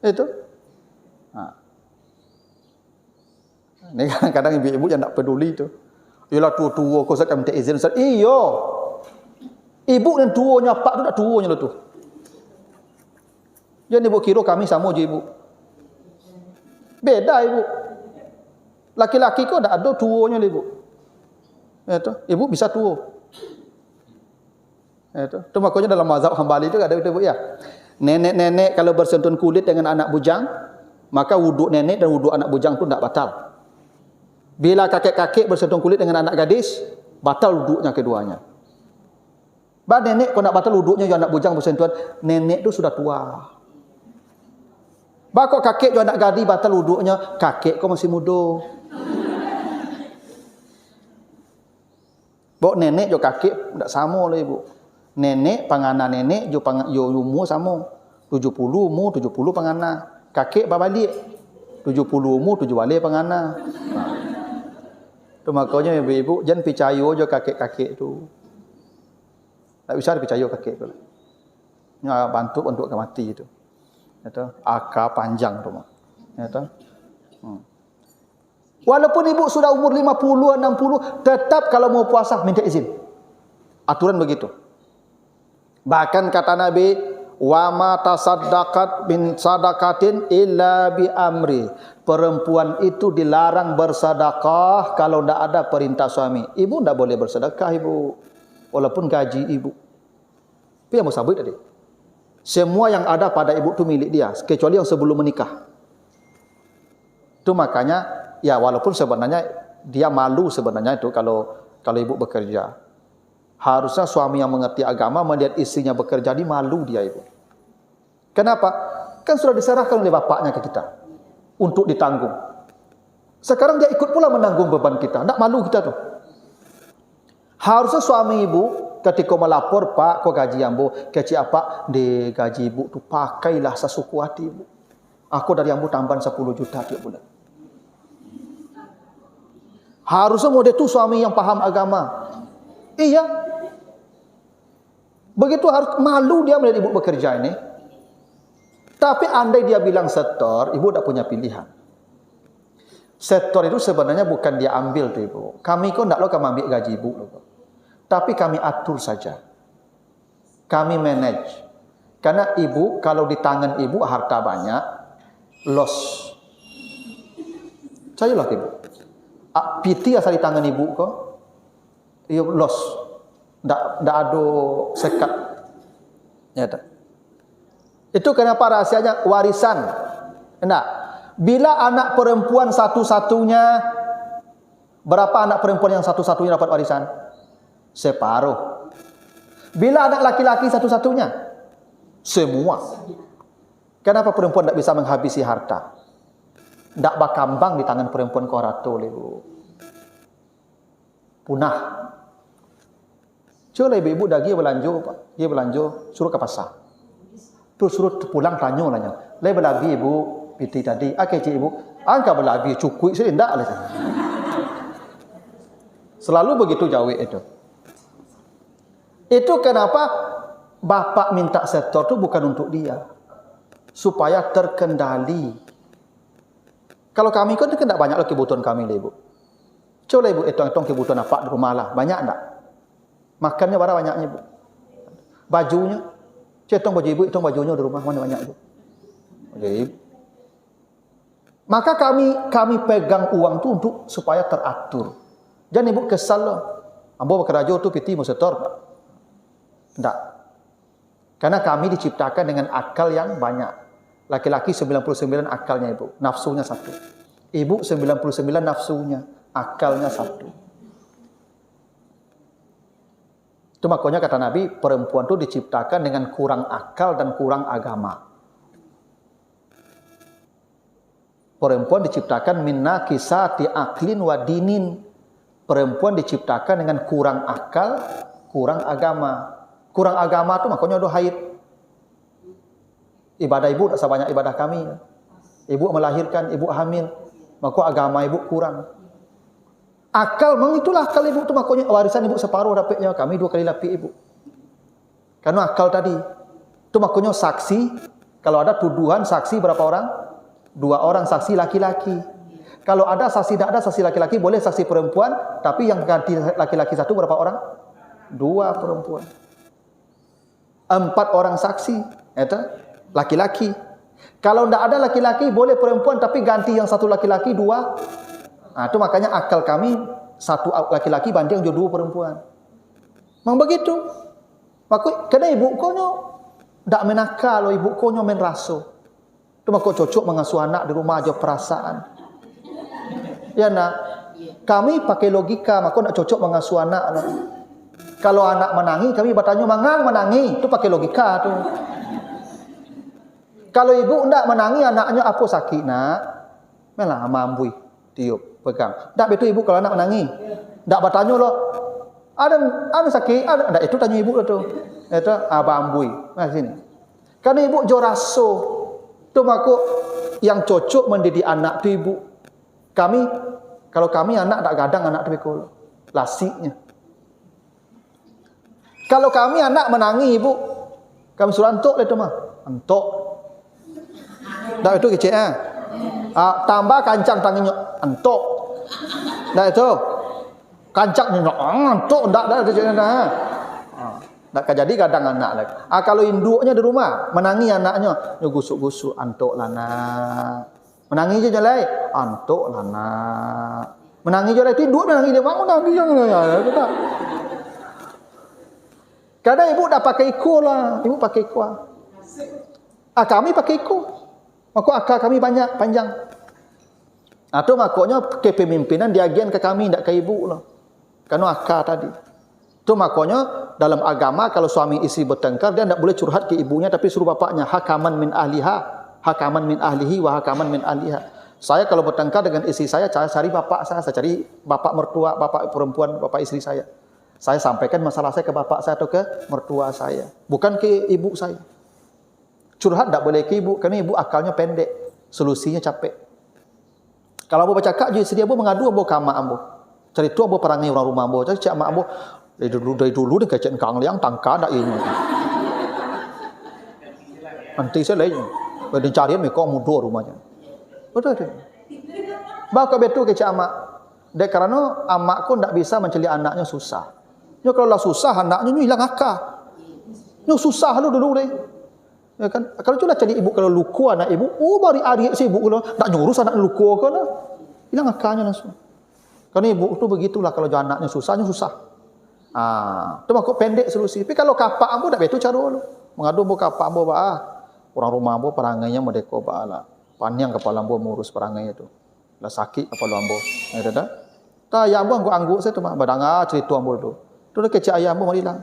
Itu. Ini kadang-kadang ibu-ibu yang tak peduli tu. Ialah tua-tua kau saya minta izin Ustaz. Iyo. Ibu dan tuanya pak tu tak tuanya lah tu. Jangan ibu kira kami sama je ibu. Beda ibu. Laki-laki kau tak ada tuanya lah ibu. Itu, ibu bisa tua. Itu makanya dalam mazhab Hambali itu ada ibu ya. Nenek-nenek kalau bersentuhan kulit dengan anak bujang, maka wuduk nenek dan wuduk anak bujang tu tak batal. Bila kakek-kakek bersentuhan kulit dengan anak gadis, batal wuduknya keduanya. Bah nenek kau nak batal wuduknya yang anak bujang bersentuhan, nenek tu sudah tua. Bah kau kakek yang anak gadis batal wuduknya, kakek kau masih muda. Bawa nenek jo kakek tak sama lah ibu. Nenek pangana nenek jo umur sama. 70 umur 70 pangana. Kakek babalik. 70 umur 7 balik pengana. Tu makanya ibu-ibu jangan percaya je kakek-kakek tu. Tak bisa percaya kakek tu. Nya bantu untuk ke mati tu. Kata akal panjang tu mak. Kata. Walaupun ibu sudah umur 50, 60, tetap kalau mau puasa minta izin. Aturan begitu. Bahkan kata Nabi, wa ma tasaddaqat bin sadaqatin illa bi amri. Perempuan itu dilarang bersedekah kalau tidak ada perintah suami. Ibu tidak boleh bersedekah ibu, walaupun gaji ibu. Tapi yang musabit tadi. Semua yang ada pada ibu itu milik dia, kecuali yang sebelum menikah. Itu makanya, ya walaupun sebenarnya dia malu sebenarnya itu kalau ibu bekerja. Harusnya suami yang mengerti agama melihat istrinya bekerja, di malu dia ibu. Kenapa? Kan sudah diserahkan oleh bapaknya ke kita untuk ditanggung. Sekarang dia ikut pula menanggung beban kita. Tak malu kita tu. Harusnya suami ibu ketika melapor, Pak, kau gaji ambo kecil apa di gaji ibu tu, pakailah sesuku hati ibu. Aku dari ambo tambahan 10 juta tiap bulan. Harusnya model tu suami yang paham agama. Iya. Begitu harus malu dia melihat ibu bekerja ini. Tapi andai dia bilang setor, ibu tak punya pilihan. Setor itu sebenarnya bukan dia ambil tu ibu. Kami kok tak lo kami ambil gaji ibu. Tapi kami atur saja. Kami manage. Karena ibu, kalau di tangan ibu harta banyak, loss. Cayalah ibu. PT asal di tangan ibu kok, ia loss. Tak ada sekat. Ya tak. Itu kenapa rahasianya warisan. Enggak. Bila anak perempuan satu-satunya, berapa anak perempuan yang satu-satunya dapat warisan? Separuh. Bila anak laki-laki satu-satunya? Semua. Kenapa perempuan tidak bisa menghabisi harta? Tak berkembang di tangan perempuan korato ibu. Punah. Coba ibu-ibu dah pergi belanja, Pak. Dia belanja, suruh ke pasar. Tu suruh pulang tanya. Lai berlabi ibu, piti tadi. Cik ibu, angka berlabi cukup sini ndak lah. Selalu begitu jauh itu. Itu kenapa bapak minta setor tu bukan untuk dia. Supaya terkendali. Kalau kami kan tidak banyak lagi kebutuhan kami lah ibu. Coba ibu hitung-hitung kebutuhan apa di rumah lah. Banyak tak? Makannya berapa banyaknya ibu? Bajunya? Hitung baju ibu, hitung bajunya di rumah. Mana banyak ibu? Ibu. Maka kami pegang uang tu untuk supaya teratur. Jangan ibu kesal lah. Ambo bekerja tu piti mau setor tak? Tak. Karena kami diciptakan dengan akal yang banyak. Laki-laki 99 akalnya ibu, nafsunya 1. Ibu 99 nafsunya, akalnya 1. Itu makanya kata Nabi, perempuan itu diciptakan dengan kurang akal dan kurang agama. Perempuan diciptakan min naqisati aqlin wa dinin. Perempuan diciptakan dengan kurang akal, kurang agama. Kurang agama itu makanya ada haid. Ibadah ibu tak sebanyak ibadah kami. Ibu melahirkan, ibu hamil. Maka agama ibu kurang. Akal, memang itulah akal ibu tu makanya warisan ibu separuh dapatnya, kami 2 kali lapik ibu. Karena akal tadi. Itu makanya saksi, kalau ada tuduhan saksi berapa orang? 2 orang saksi laki-laki. Kalau ada saksi, tidak ada saksi laki-laki, boleh saksi perempuan, tapi yang ganti laki-laki 1 berapa orang? 2 perempuan. 4 orang saksi, itu laki-laki. Kalau tidak ada laki-laki, boleh perempuan, tapi ganti yang 1 laki-laki, 2. Nah, itu makanya akal kami 1 laki-laki banding 2 perempuan. Memang begitu. Maka kena ibu konyo ndak menakal, ibu konyo main raso. Itu maka cocok mengasuh anak di rumah aja perasaan. Ya nak. Kami pakai logika, maka ndak cocok mengasuh anak. Kalau anak menangi, kami bertanya mangang menangi, itu pakai logika tu. Kalau ibu ndak menangi anaknya apa sakit nak? Melah mambui tiup. Pegang. Tak betul ibu kalau anak menangis. Tak bertanya loh. Ada sakit, ada itu tanya ibu lah tu. Itu abang ambui. Nah sini. Karena ibu jo raso. Tu makuk Yang cocok mendidik anak tu ibu. Kalau kami anak tak gadang anak tu bekol. Lasiknya. Kalau kami anak menangi ibu, kami suruh antuk lah tu mah. Antuk. Dah itu kecil tambah kancang tangannya antuk. Dah itu. Kancang ni antuk dah kecil dah. Tak jadi kadang anak lagi. Kalau induknya di rumah, menangi anaknya, dia gusuk-gusuk, antuk lah nak. Menangi je jalai, antuk lah nak. Menangi je jalai, tidur menangi dia, bangun menangi jangan. Kadang ibu dah pakai ikut lah, ibu pakai ikut. Kami pakai ikut. Maka akal kami banyak, panjang. Atau makanya kepemimpinan diagian ke kami, tak ke ibu lah. Kerana akal tadi. Itu makanya dalam agama kalau suami isteri bertengkar dia tidak boleh curhat ke ibunya tapi suruh bapaknya hakaman min ahliha, hakaman min ahlihi wa hakaman min ahliha. Saya kalau bertengkar dengan isteri saya cari bapak saya cari bapak mertua, bapak perempuan, bapak isteri saya. Saya sampaikan masalah saya ke bapak saya atau ke mertua saya, bukan ke ibu saya. Curhat tak boleh ke ibu kerana ibu akalnya pendek, solusinya capek. Kalau abu bercakap je isteri abu mengadu abu ke mak abu. Cerita abu perangai orang rumah abu, cakap mak abu dari dulu dia kecek kang liang tangka dak ini. Nanti saya lain. Dia cari mereka mudah rumahnya. Betul tu. Baka betul kecek amak. Dek kerana amak pun tak bisa menceli anaknya susah. Nya kalau lah susah anaknya ni hilang akal. Nya susah dulu deh. Ya kan? Kalau tu lah cari ibu kalau luku anak ibu, bari ari si ibu kalau tak nyurus anak luku ke lah. Hilang akalnya langsung. Kerana ibu tu begitulah kalau anaknya susahnya susah. Tu makuk pendek solusi. Tapi kalau kapak ambo tak betul cara lu. Mengadu ambo kapak ambo orang rumah ambo perangainya merdeka lah. Panjang kepala ambo mengurus perangai itu. Lah sakit kepala ambo. Ya dah. Ta ayah ambo angguk saya tu mah badang cerita ambo tu. Tu dah kecil ayah ambo marilang.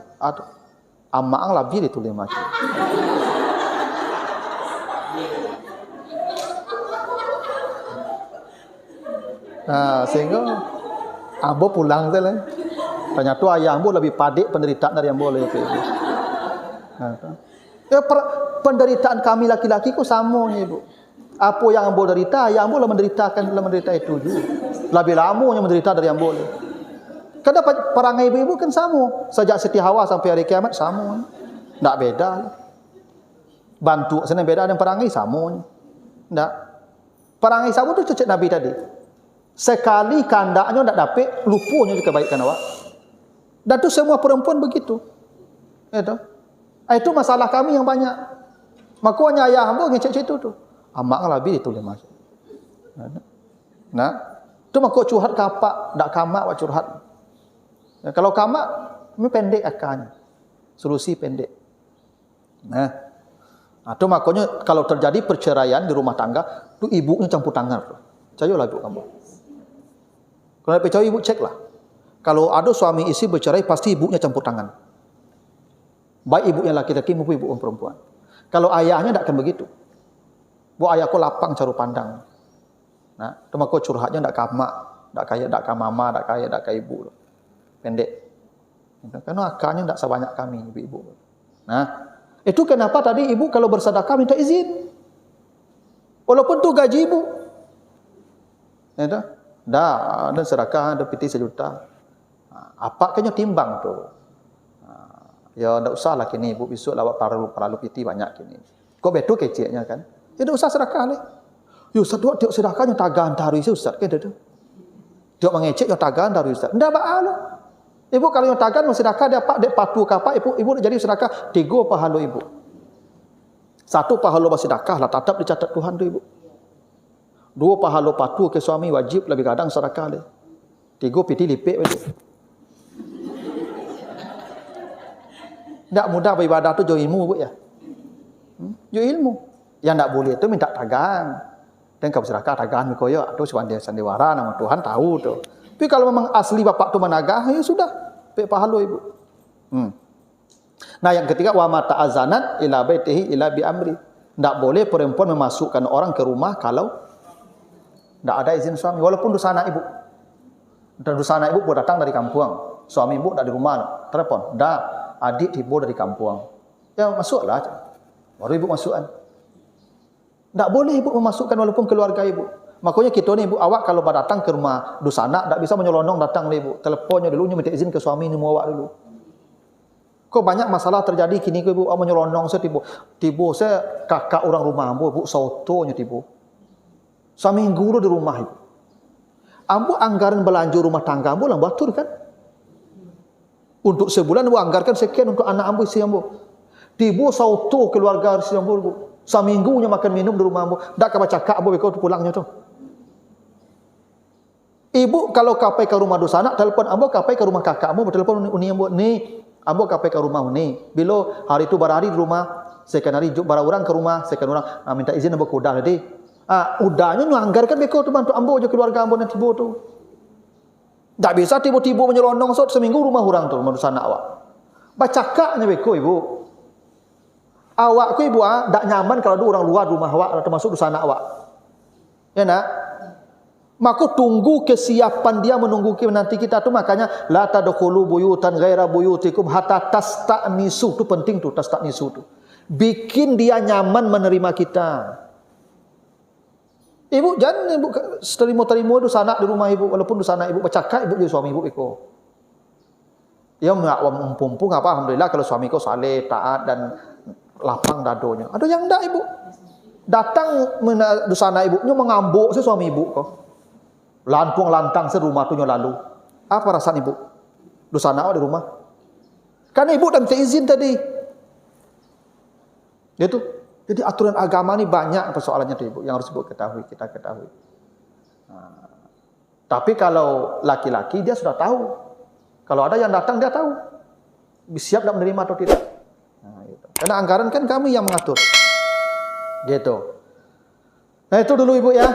Amak ang labi ditulis macam. Sehingga ambo pulang saja. Ternyata ayah ambo lebih padik penderitaan dari ambo lebih. Penderitaan kami laki-laki ku sama ni ibu. Apa yang ambo derita, ayah ambo lah menderita itu juga. Lebih lamanya menderita dari ambo. Karena perangai ibu-ibu kan sama. Sejak Siti Hawa sampai hari kiamat sama. Tak beda. Bantu sana beda dengan perangai sama. Tak. Perangai sama tu cecek Nabi tadi. Sekali kandaknya tak dapat, lupanya kebaikan awak. Dan itu semua perempuan begitu. Itu masalah kami yang banyak. Makanya ayah hamba ngecek itu tu. Amak lebih ditulis masuk. Nah, itu makanya curhat kapak, tak kamak buat curhat. Kalau kamak, ini pendek akalnya. Solusi pendek. Nah, itu makanya kalau terjadi perceraian di rumah tangga, itu ibunya campur tangan. Cayolah ibu kamu. Kalau percaya ibu ceklah. Kalau ada suami isteri bercerai, pasti ibunya campur tangan. Baik ibunya laki-laki maupun ibu perempuan. Kalau ayahnya tak akan begitu. Bu ayahku lapang caru pandang. Nah, itu maka curhatnya tak kamak, tak kaya, tak ka mama, tak kaya, tak ka ibu. Pendek. Karena akalnya tak sebanyak kami ibu-ibu. Nah, itu kenapa tadi ibu kalau bersedekah minta izin. Walaupun tu gaji ibu. Dah, ada sedekah, ada piti 1 juta. Apa kena timbang tu? Ya tak usahlah kini ibu besok lawak paralu piti banyak kini. Kok betul keceknya kan? Ya tak usah sedekah leh. Yo sedok tengok sedekahnya tagan dari ustaz kan tu. Tengok mengecek yang tagan dari ustaz. Ndak baalah. Ibu kalau yang tagan mau sedekah dia pak dek patu kapak ibu nak jadi sedekah 3 pahala ibu. 1 pahala bersedekah lah tetap dicatat Tuhan tu ibu. 2 pahala patu ke suami wajib lebih kadang sedekah leh. 3 piti lipik begitu. Tak mudah beribadah tu jauh ilmu ya. Jauh ilmu. Yang tak boleh tu minta tagan. Dan kau sedekah tagan mikoyo tu sandiwara nama Tuhan tahu tu. Tapi kalau memang asli bapak tu menagah ya sudah. Pek pahala ibu. Nah yang ketiga wa mata azanat ila baitihi ila bi amri. Tak boleh perempuan memasukkan orang ke rumah kalau tak ada izin suami walaupun dosa anak ibu. Dan dosa anak ibu pun datang dari kampung. Suami ibu tak di rumah. Telepon. Dah adik tiba dari kampung. Ya masuklah. Baru ibu masukkan. Tak boleh ibu memasukkan walaupun keluarga ibu. Makanya kita ni ibu, awak kalau datang ke rumah dusana, tak bisa menyelonong datang ni ibu. Teleponnya dulu, minta izin ke suami ni awak dulu. Kok banyak masalah terjadi kini ke ibu, awak menyelonong saya tiba saya kakak orang rumah ibu sautonya tiba. Seminggu di rumah ibu. Ambo anggaran belanja rumah tangga ambo lang batur kan? Untuk sebulan ambo anggarkan sekian untuk anak ambo istri ambo. Tiba sauto keluarga istri ambo ibu. Seminggunya makan minum di rumah ambo. Tak kabar cakap ambo beko pulangnya tu. Ibu kalau kapai ke rumah dosana, telepon ambo kapai ke rumah kakak ambo, telepon uni ambo ni, ambo kapai ke rumah ni. Bila hari itu barari di rumah, sekian hari bara orang ke rumah, sekian orang minta izin ambo kuda tadi. Udahnya nganggarkan beko tu bantu ambo je keluarga ambo nanti tiba tu. Tak bisa tiba-tiba menyelonong seminggu rumah orang tu, rumah dosana awak. Bacakaknya beko ibu. Awak ku ibu tak nyaman kalau ada orang luar rumah awak termasuk dosana awak. Ya nak? Maka tunggu kesiapan dia menunggu nanti kita tu, makanya la tadkhulu buyutan ghaira buyutikum hatta tasta'nisu. Tu penting tu, tasta'nisu tu. Bikin dia nyaman menerima kita. Ibu jangan ibu terima itu sanak di rumah ibu, walaupun di sana ibu bercakap ibu jadi suami ibu iko. Ya mumpung apa alhamdulillah kalau suami kau saleh, taat dan lapang dadonya. Ada yang enggak ibu. Datang di sana ibunya mengambuk si suami ibu kau. Lantung lantang serumah tunya lalu. Apa perasaan ibu? Dosana di rumah. Karena ibu dan minta izin tadi. Itu. Jadi aturan agama ni banyak persoalannya tu ibu yang harus ibu ketahui, kita ketahui. Tapi kalau laki-laki dia sudah tahu. Kalau ada yang datang dia tahu. Siap nak menerima atau tidak. Gitu. Karena anggaran kan kami yang mengatur. Gitu. Nah itu dulu ibu ya.